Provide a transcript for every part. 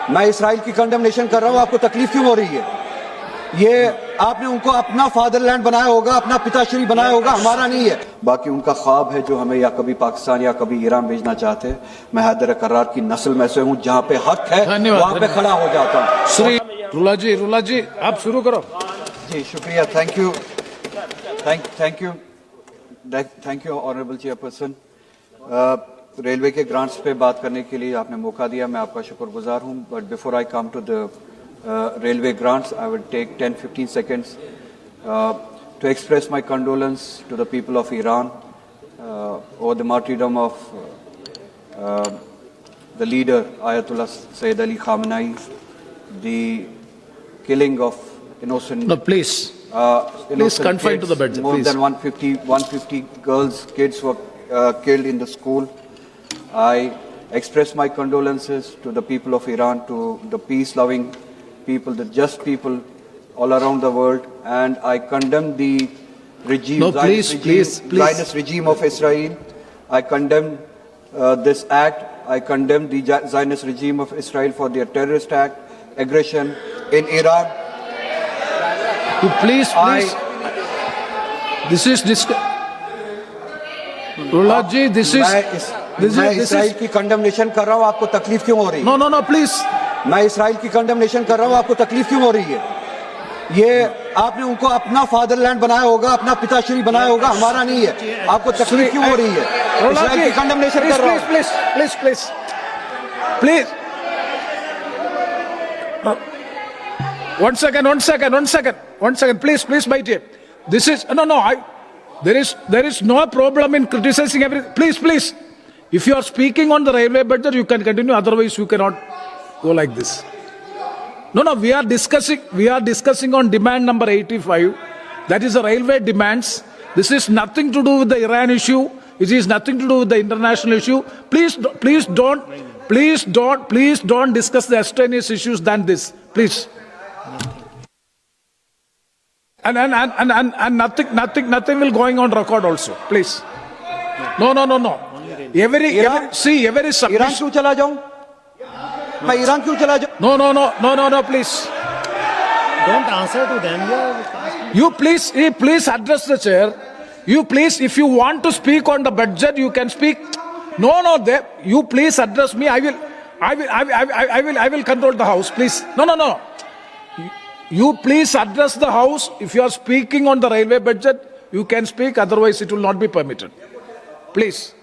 मैं इसराइल की कंडेमनेशन कर रहा हूं, आपको तकलीफ क्यों हो रही है? ये आपने उनको अपना फादरलैंड बनाया होगा, अपना पिताश्री बनाया होगा, हमारा नहीं है। बाकी उनका ख्वाब है जो हमें या कभी पाकिस्तान या कभी ईरान भेजना चाहते हैं। मैं हैदर करार की नस्ल में से हूं, जहां पे हक है वहां पे खड़ा हो जाता हूं। श्री रुला जी आप शुरू करो। जी शुक्रिया, thank you, thank you honourable chairperson. Railway के ग्रांट्स पे बात करने के लिए आपने मौका दिया, मैं आपका शुक्रगुजार हूं। But before I come to the railway grants, I will take 10-15 seconds to express my condolence to the people of Iran over the martyrdom of the leader Ayatollah Sayyid Ali Khamenei, the killing of innocent. No, please confine kids. to the budget. More please. than 150 girls, kids were killed in the school. I express my condolences to the people of Iran, to the peace-loving people, the just people all around the world, and I condemn the regime, no, Zionist regime of Israel. I condemn this act. I condemn the Zionist regime of Israel for their terrorist act, aggression in Iran. You please. This is Rula ji, this is Israel की condemnation कर रहा हूं, आपको तकलीफ क्यों हो रही है? No, please. मैं इसराइल की कंडेमनेशन कर रहा हूं, आपको तकलीफ क्यों हो रही है? ये आपने उनको अपना फादरलैंड बनाया होगा, अपना पिताश्री बनाया होगा, हमारा नहीं है। आपको तकलीफ क्यों हो रही है? इसराइल की कंडेमनेशन कर रहा हूं। Please. One second. Please, my dear. This is there is no problem in criticizing everything. Please. If you are speaking on the railway budget, you can continue. Otherwise, you cannot go like this. No. We are discussing on demand number 85. That is the railway demands. This is nothing to do with the Iran issue. It is nothing to do with the international issue. Please don't discuss the extraneous issues than this. Please. And nothing will going on record also. Please. No. Every submission. Iran क्यों चला जाऊं? मैं Iran क्यों चला जाऊं? No, please. Don't answer to them. You please address the chair. You please, if you want to speak on the budget, you can speak. No. You please address me. I will control the house. Please. No. You please address the house. If you are speaking on the railway budget, you can speak. Otherwise, it will not be permitted. Please.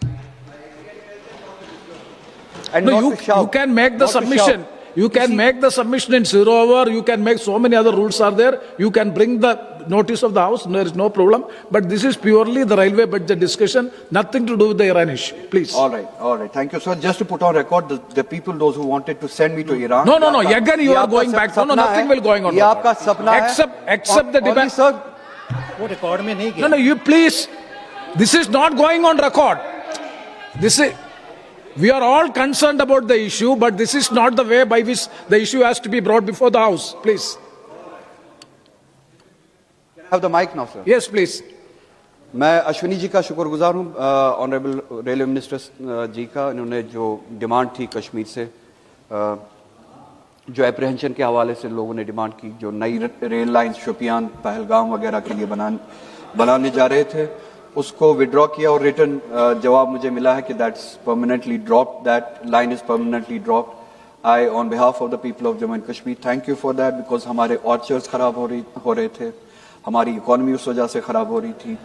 And no, you can make the submission. You can make the submission in 0 hour. You can make so many other rules are there. You can bring the notice of the house. There is no problem. But this is purely the railway budget discussion. Nothing to do with the Iran issue. Please. All right. Thank you, sir. Just to put on record, the people, those who wanted to send me to Iran. No. Again, you are going back. No, nothing will going on. ये आपका सपना है. Except the debate. Sir, वो record में नहीं किया. No, you please. This is not going on record. We are all concerned about the issue, but this is not the way by which the issue has to be brought before the House. Please. have the mic now, sir. Yes, please. मैं अश्विनी जी का शुक्रगुजार हूँ, honourable railway minister जी का। इन्होंने जो demand थी कश्मीर से, जो एप्रीहेंशन के हवाले से लोगों ने डिमांड की, जो नई रेल लाइन्स शोपियान पहलगाम वगैरह के लिए बनाने जा रहे थे, उसको विड्रॉ किया और रिटर्न जवाब मुझे मिला है कि that's permanently dropped, that line is permanently dropped. I on behalf of the people of Jammu and Kashmir thank you for that, because हमारे ऑर्चर्ड्स खराब हो रहे थे, हमारी इकॉनमी उस वजह से खराब हो रही थी,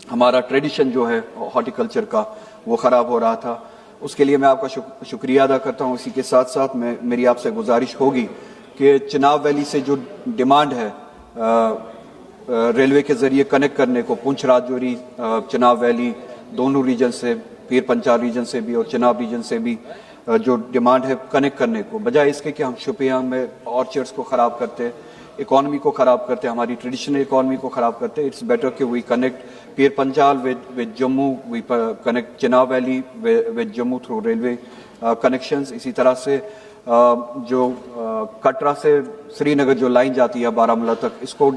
हमारा ट्रेडिशन जो है हॉर्टिकल्चर का वो ख़राब हो रहा था। उसके लिए मैं आपका शुक्रिया अदा करता हूँ। इसी के साथ साथ मेरी आपसे गुजारिश होगी कि चिनाब वैली से जो डिमांड है रेलवे के ज़रिए कनेक्ट करने को, पुंछ राजौरी चिनाब वैली दोनों रीजन से, पीर पंचाल रीजन से भी और चिनाब रीजन से भी जो डिमांड है कनेक्ट करने को, बजाय इसके कि हम शोपियान में ऑर्चर्ड्स को ख़राब करते, इकॉनमी को ख़राब करते, हमारी ट्रेडिशनल इकॉनमी को ख़राब करते, इट्स बेटर कि we connect Pir Panjal with Jammu, we connect Chenab valley with Jammu through railway connections. इसी तरह से जो कटरा से श्रीनगर जो लाइन जाती है बारामूला तक, इसको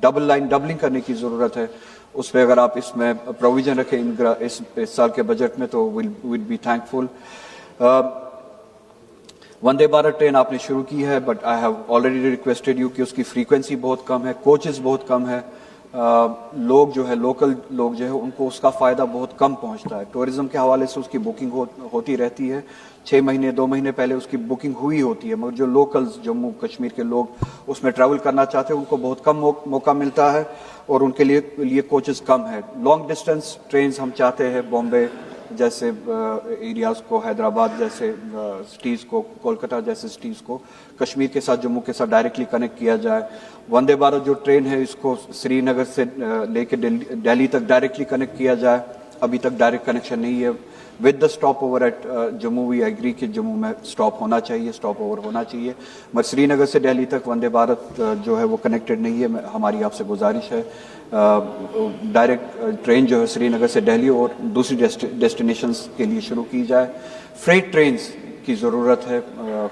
डबलिंग करने की ज़रूरत है। उस पर अगर आप इसमें प्रोविज़न रखें इस साल के बजट में तो will be thankful. Vande Bharat train आपने शुरू की है, but I have already requested you कि उसकी फ्रीक्वेंसी बहुत कम है, कोचेस बहुत कम है, लोग जो है लोकल लोग जो है उनको उसका फ़ायदा बहुत कम पहुंचता है। टूरिज्म के हवाले से उसकी बुकिंग होती रहती है, 6 महीने 2 महीने पहले उसकी बुकिंग हुई होती है, मगर जो लोकल्स जम्मू कश्मीर के लोग उसमें ट्रैवल करना चाहते हैं उनको बहुत कम मौका मिलता है और उनके लिए कोचेस कम है। लॉन्ग डिस्टेंस ट्रेन्स हम चाहते हैं, बॉम्बे जैसे एरियाज़ को, हैदराबाद जैसे सिटीज़ को, कोलकाता जैसे सिटीज़ को कश्मीर के साथ, जम्मू के साथ डायरेक्टली कनेक्ट किया जाए। वंदे भारत जो ट्रेन है इसको श्रीनगर से लेके दिल्ली तक डायरेक्टली कनेक्ट किया जाए, अभी तक डायरेक्ट कनेक्शन नहीं है। With the stop over at Jammu, we agree कि जम्मू में स्टॉप होना चाहिए, स्टॉप ओवर होना चाहिए, मगर श्रीनगर से दिल्ली तक वंदे भारत जो है वो कनेक्टेड नहीं है। हमारी आपसे गुजारिश है डायरेक्ट ट्रेन जो है श्रीनगर से दिल्ली और दूसरी डेस्टिनेशंस के लिए शुरू की जाए। फ्रेट ट्रेन्स की ज़रूरत है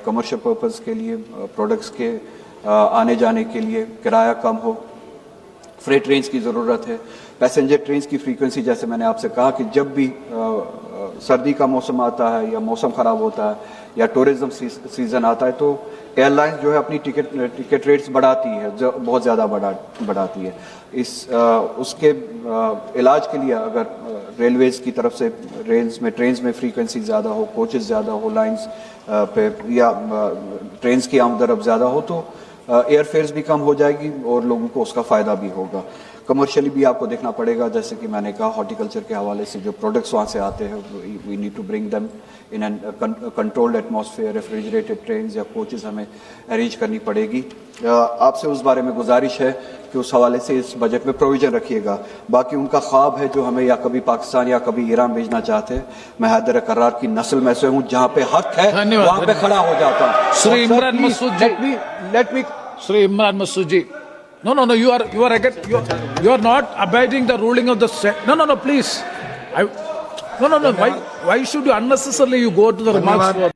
कमर्शियल पर्पज़ के लिए, प्रोडक्ट्स के आने जाने के लिए, किराया कम हो, फ्रेट ट्रेन्स की ज़रूरत है। पैसेंजर ट्रेन्स की फ्रीक्वेंसी, जैसे मैंने आपसे कहा कि जब भी सर्दी का मौसम आता है या मौसम ख़राब होता है या टूरिज़्म सीज़न आता है तो एयरलाइंस जो है अपनी टिकट रेट्स बढ़ाती है, बहुत ज़्यादा बढ़ाती है। उसके इलाज के लिए अगर रेलवेज़ की तरफ से ट्रेन्स में फ्रीक्वेंसी ज़्यादा हो, कोचेस ज़्यादा हो लाइन्स पे, या ट्रेन्स की आमदरफ्त ज़्यादा हो तो एयर फेयर्स भी कम हो जाएगी और लोगों को उसका फ़ायदा भी होगा। कमर्शियली भी आपको देखना पड़ेगा, जैसे कि मैंने कहा हॉर्टिकल्चर के हवाले से जो प्रोडक्ट्स वहाँ से आते हैं we need to bring them in an controlled atmosphere. Refrigerated trains या कोचेस हमें अरेंज करनी पड़ेगी। आपसे उस बारे में गुजारिश है कि उस हवाले से इस बजट में प्रोविजन रखिएगा। बाकी उनका ख्वाब है जो हमें या कभी पाकिस्तान या कभी ईरान भेजना चाहते हैं, मैं हैदर करार की नस्ल में से हूँ, जहाँ पे हक है वहाँ पे खड़ा हो जाता हूँ। Sri Imran Masood ji, let me Sri Imran Masood ji. No, you are again, you are not abiding the ruling of the no, please. No. Why should you unnecessarily you go to the remarks?